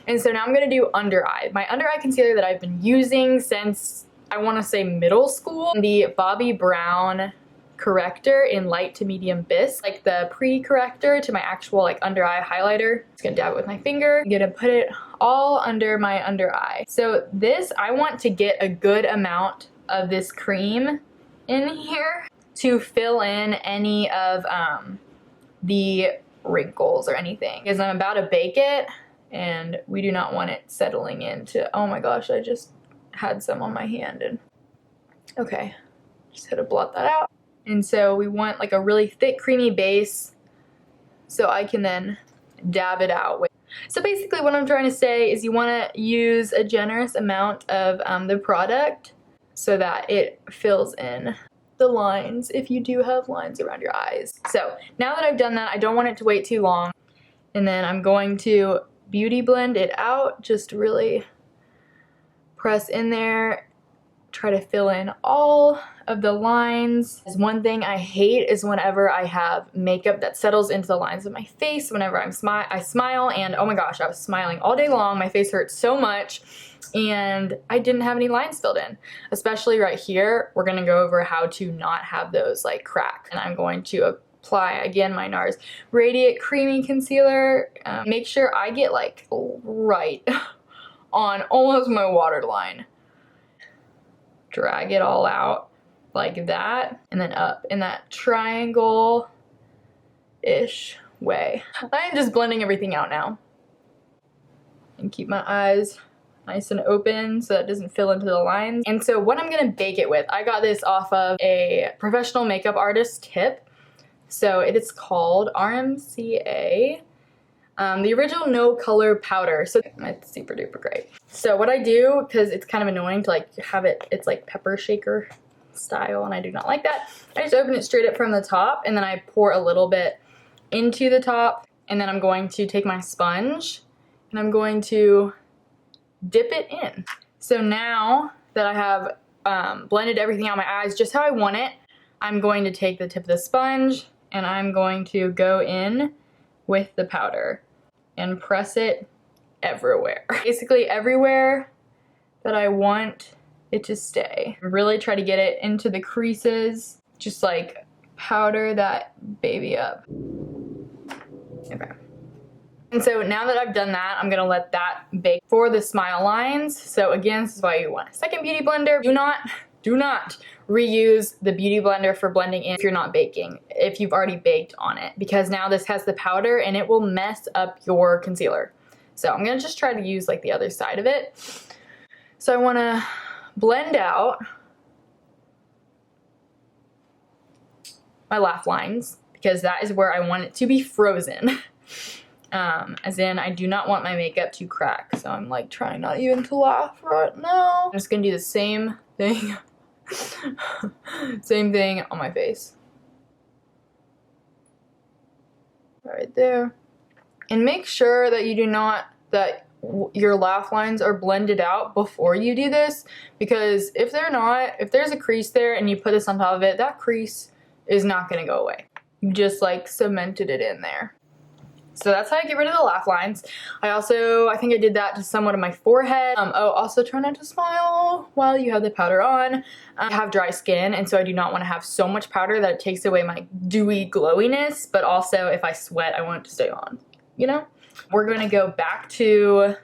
And so now I'm gonna do under eye. My under eye concealer that I've been using since, I wanna say, middle school. The Bobbi Brown corrector in light to medium bisque, like the pre-corrector to my actual like under eye highlighter. Just gonna dab it with my finger. I'm gonna put it all under my under eye. So this, I want to get a good amount of this cream in here to fill in any of the wrinkles or anything, because I'm about to bake it and we do not want it settling into, oh my gosh, I just had some on my hand. And okay, just had to blot that out. And so we want like a really thick creamy base so I can then dab it out with. So basically what I'm trying to say is you want to use a generous amount of the product so that it fills in the lines if you do have lines around your eyes. So now that I've done that, I don't want it to wait too long. And then I'm going to beauty blend it out, just really press in there, try to fill in all of the lines. One thing I hate is whenever I have makeup that settles into the lines of my face whenever I smile, and oh my gosh, I was smiling all day long. My face hurt so much and I didn't have any lines filled in, especially right here. We're gonna go over how to not have those like crack. And I'm going to apply again my NARS Radiant Creamy Concealer. Make sure I get like right on almost my waterline. Drag it all out like that, and then up in that triangle-ish way. I am just blending everything out now. And keep my eyes nice and open so that it doesn't fill into the lines. And so what I'm gonna bake it with, I got this off of a professional makeup artist tip. So it is called RMCA. The original no color powder. So it's super duper great. So what I do, because it's kind of annoying to like have it, it's like pepper shaker style and I do not like that. I just open it straight up from the top and then I pour a little bit into the top, and then I'm going to take my sponge and I'm going to dip it in. So now that I have blended everything out my eyes just how I want it, I'm going to take the tip of the sponge and I'm going to go in with the powder and press it everywhere. Basically everywhere that I want it to stay. Really try to get it into the creases. Just like powder that baby up. Okay. And so now that I've done that, I'm gonna let that bake for the smile lines. So again, this is why you want a second beauty blender. Do not reuse the beauty blender for blending in if you're not baking, if you've already baked on it, because now this has the powder and it will mess up your concealer. So I'm gonna just try to use like the other side of it. So I wanna blend out my laugh lines because that is where I want it to be frozen. As in, I do not want my makeup to crack. So I'm like trying not even to laugh right now. I'm just gonna do the same thing. Same thing on my face. Right there. And make sure that you do not, that your laugh lines are blended out before you do this, because if they're not, if there's a crease there and you put this on top of it, that crease is not gonna go away. You just like cemented it in there. So that's how I get rid of the laugh lines. I think I did that to somewhat of my forehead. Also try not to smile while you have the powder on. I have dry skin, and so I do not want to have so much powder that it takes away my dewy glowiness, but also if I sweat, I want it to stay on, you know? We're gonna go back to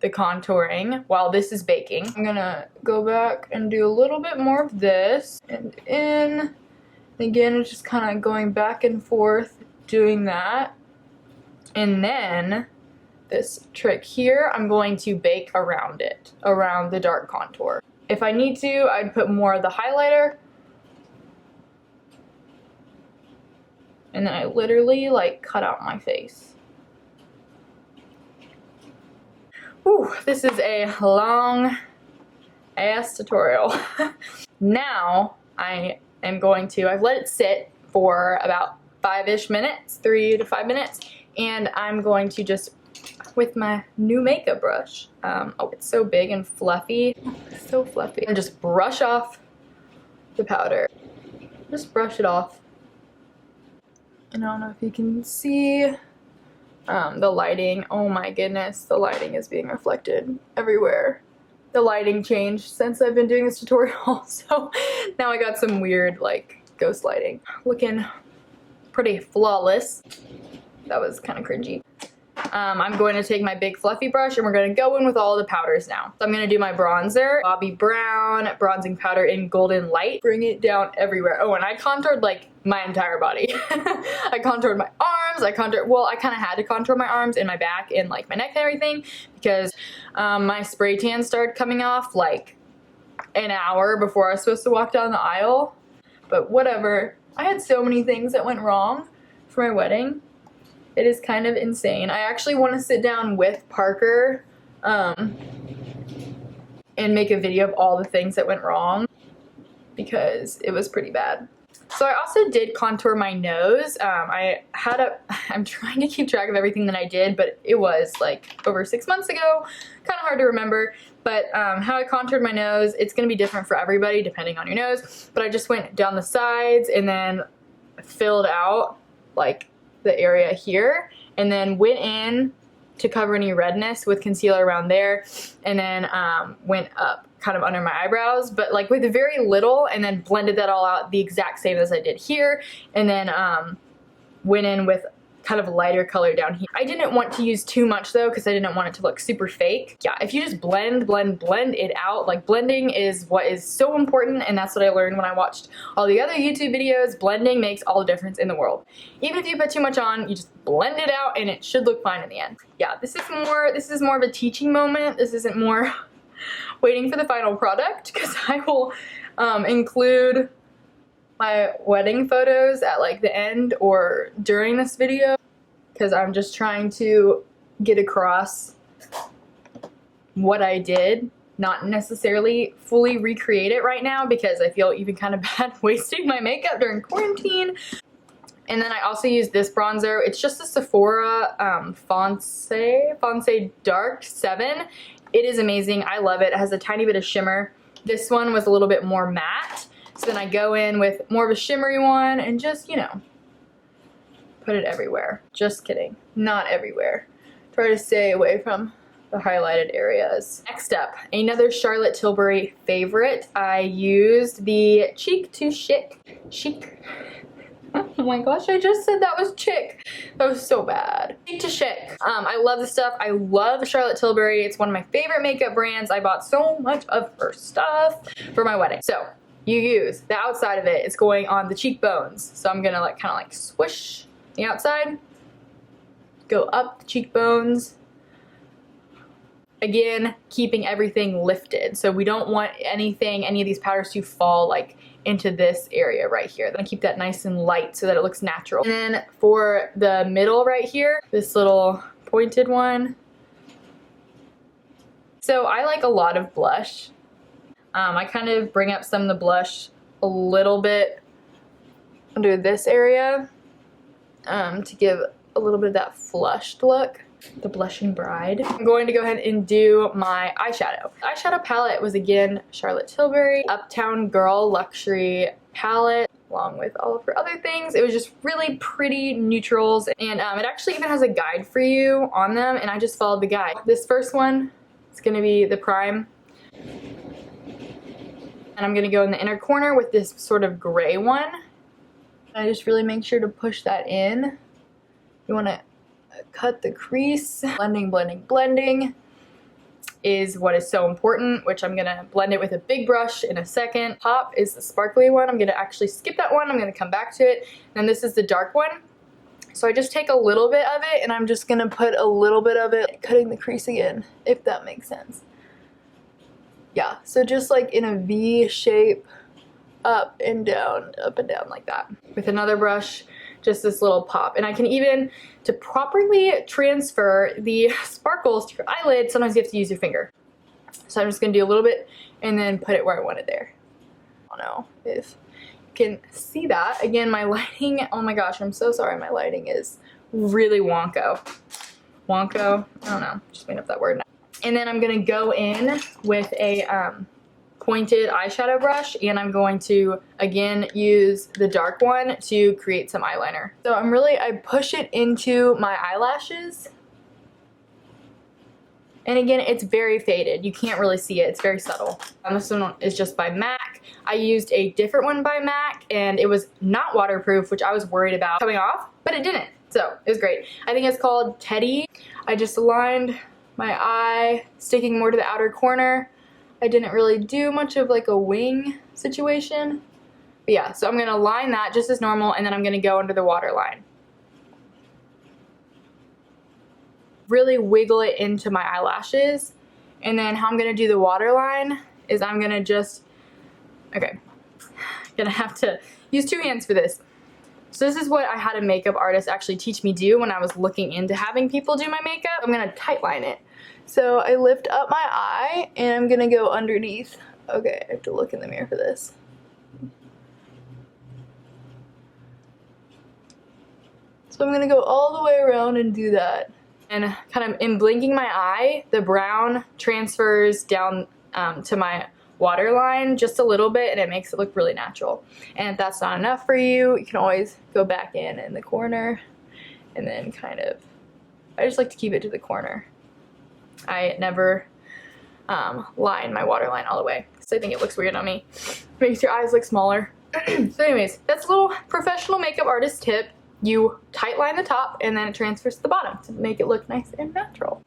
the contouring while this is baking. I'm gonna go back and do a little bit more of this and in. Again, it's just kind of going back and forth doing that. And then this trick here, I'm going to bake around it, around the dark contour. If I need to, I'd put more of the highlighter. And then I literally like cut out my face. Whew, this is a long ass tutorial. Now I am going to, I've let it sit for about 5-ish minutes, 3 to 5 minutes. And I'm going to just, with my new makeup brush, oh, it's so big and fluffy, it's so fluffy, and just brush off the powder. Just brush it off. And I don't know if you can see, The lighting, oh my goodness, the lighting is being reflected everywhere. The lighting changed since I've been doing this tutorial, so now I got some weird like ghost lighting. Looking pretty flawless. That was kind of cringy. I'm going to take my big fluffy brush and we're going to go in with all the powders now. So I'm going to do my bronzer, Bobbi Brown bronzing powder in Golden Light. Bring it down everywhere. Oh, and I contoured like my entire body. I contoured my arms, I kind of had to contour my arms and my back and like my neck and everything because my spray tan started coming off like an hour before I was supposed to walk down the aisle. But whatever. I had so many things that went wrong for my wedding. It is kind of insane. I actually want to sit down with Parker and make a video of all the things that went wrong because it was pretty bad. So I also did contour my nose. I'm trying to keep track of everything that I did, but it was like over 6 months ago. Kind of hard to remember. But how I contoured my nose, it's going to be different for everybody depending on your nose. But I just went down the sides and then filled out like the area here and then went in to cover any redness with concealer around there and then went up kind of under my eyebrows but like with very little and then blended that all out the exact same as I did here and then went in with kind of lighter color down here. I didn't want to use too much though because I didn't want it to look super fake. Yeah, if you just blend it out, like blending is what is so important and that's what I learned when I watched all the other YouTube videos. Blending makes all the difference in the world. Even if you put too much on, you just blend it out and it should look fine in the end. Yeah, this is more of a teaching moment. This isn't more waiting for the final product because I will include my wedding photos at like the end or during this video because I'm just trying to get across what I did, not necessarily fully recreate it right now because I feel even kind of bad wasting my makeup during quarantine. And then I also use this bronzer. It's just a Sephora Fonse Dark 7. It is amazing. I love it. It has a tiny bit of shimmer. This one was a little bit more matte. So then I go in with more of a shimmery one and just, you know, put it everywhere. Just kidding. Not everywhere. Try to stay away from the highlighted areas. Next up, another Charlotte Tilbury favorite. I used the Cheek to Chic. Oh my gosh, I just said that was chic. That was so bad. Cheek to Chic. I love this stuff. I love Charlotte Tilbury. It's one of my favorite makeup brands. I bought so much of her stuff for my wedding. So you use the outside of it. It's going on the cheekbones. So I'm gonna like kind of like swish the outside, go up the cheekbones. Again, keeping everything lifted. So we don't want any of these powders to fall like into this area right here. Then keep that nice and light so that it looks natural. And then for the middle right here, this little pointed one. So I like a lot of blush. I kind of bring up some of the blush a little bit under this area to give a little bit of that flushed look. The blushing bride. I'm going to go ahead and do my eyeshadow. The eyeshadow palette was again Charlotte Tilbury Uptown Girl Luxury palette along with all of her other things. It was just really pretty neutrals and it actually even has a guide for you on them and I just followed the guide. This first one is going to be the prime. And I'm gonna go in the inner corner with this sort of gray one. I just really make sure to push that in. You wanna cut the crease. Blending, blending, blending is what is so important, which I'm gonna blend it with a big brush in a second. Top is the sparkly one. I'm gonna actually skip that one. I'm gonna come back to it. And this is the dark one. So I just take a little bit of it and I'm just gonna put a little bit of it, cutting the crease again, if that makes sense. Yeah, so just like in a V shape, up and down like that. With another brush, just this little pop. And I can even, to properly transfer the sparkles to your eyelid, sometimes you have to use your finger. So I'm just gonna do a little bit and then put it where I want it there. I don't know if you can see that. Again, my lighting, oh my gosh, I'm so sorry, my lighting is really wonko. Wonko, I don't know, just made up that word now. And then I'm gonna go in with a pointed eyeshadow brush, and I'm going to again use the dark one to create some eyeliner. So I push it into my eyelashes, and again, it's very faded. You can't really see it. It's very subtle. This one is just by MAC. I used a different one by MAC, and it was not waterproof, which I was worried about coming off, but it didn't. So it was great. I think it's called Teddy. I just aligned my eye, sticking more to the outer corner. I didn't really do much of like a wing situation. But yeah, so I'm gonna line that just as normal, and then I'm gonna go under the waterline. Really wiggle it into my eyelashes. And then how I'm gonna do the waterline is I'm gonna just, okay, gonna have to use 2 hands for this. So this is what I had a makeup artist actually teach me do when I was looking into having people do my makeup. I'm gonna tightline it. So I lift up my eye and I'm gonna go underneath. Okay, I have to look in the mirror for this. So I'm gonna go all the way around and do that. And kind of in blinking my eye, the brown transfers down to my waterline just a little bit, and it makes it look really natural. And if that's not enough for you, you can always go back in the corner and then kind of, I just like to keep it to the corner. I never line my waterline all the way because I think it looks weird on me. Makes your eyes look smaller. So anyways, that's a little professional makeup artist tip. You tight line the top and then it transfers to the bottom to make it look nice and natural.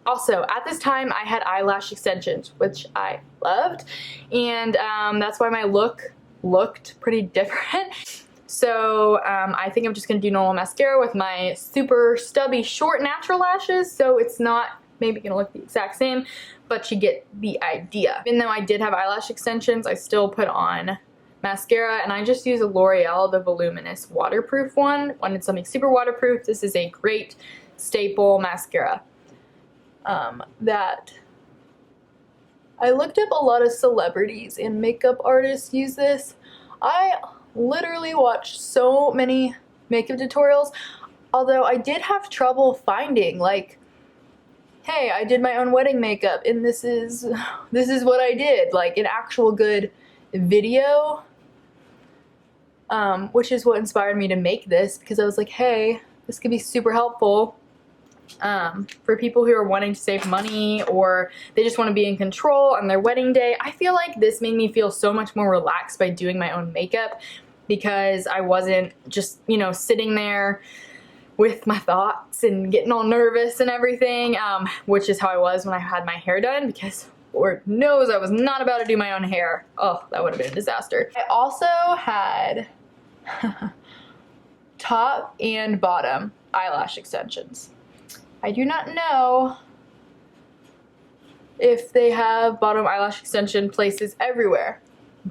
Also, at this time I had eyelash extensions, which I loved, and that's why my look looked pretty different. So I think I'm just gonna do normal mascara with my super stubby short natural lashes, so it's not maybe gonna look the exact same, but you get the idea. Even though I did have eyelash extensions, I still put on mascara, and I just use a L'Oreal, the voluminous waterproof one. When it's something super waterproof, this is a great staple mascara. That I looked up a lot of celebrities and makeup artists use this. I literally watched so many makeup tutorials, although I did have trouble finding, like, hey, I did my own wedding makeup and this is what I did, like an actual good video, which is what inspired me to make this, because I was like, hey, this could be super helpful for people who are wanting to save money or they just want to be in control on their wedding day. I feel like this made me feel so much more relaxed by doing my own makeup, because I wasn't just, you know, sitting there with my thoughts and getting all nervous and everything, which is how I was when I had my hair done, because Lord knows I was not about to do my own hair. Oh, that would have been a disaster. I also had top and bottom eyelash extensions. I do not know if they have bottom eyelash extension places everywhere,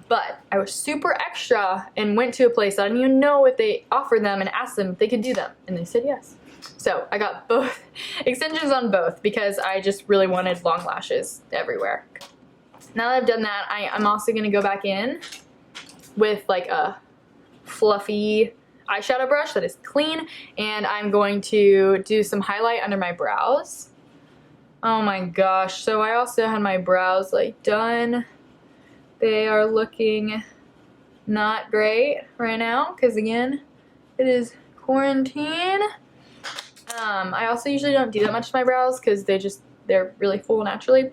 but I was super extra and went to a place I didn't even know if they offered them and asked them if they could do them, and they said yes. So I got both extensions on both because I just really wanted long lashes everywhere. Now that I've done that, I'm also going to go back in with like a fluffy eyeshadow brush that is clean, and I'm going to do some highlight under my brows. Oh my gosh, so I also had my brows like done. They are looking not great right now because again, it is quarantine. I also usually don't do that much to my brows because they're really full naturally.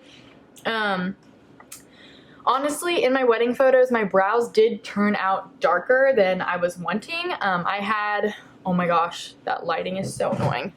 Honestly, in my wedding photos, my brows did turn out darker than I was wanting. I had, oh my gosh, that lighting is so annoying.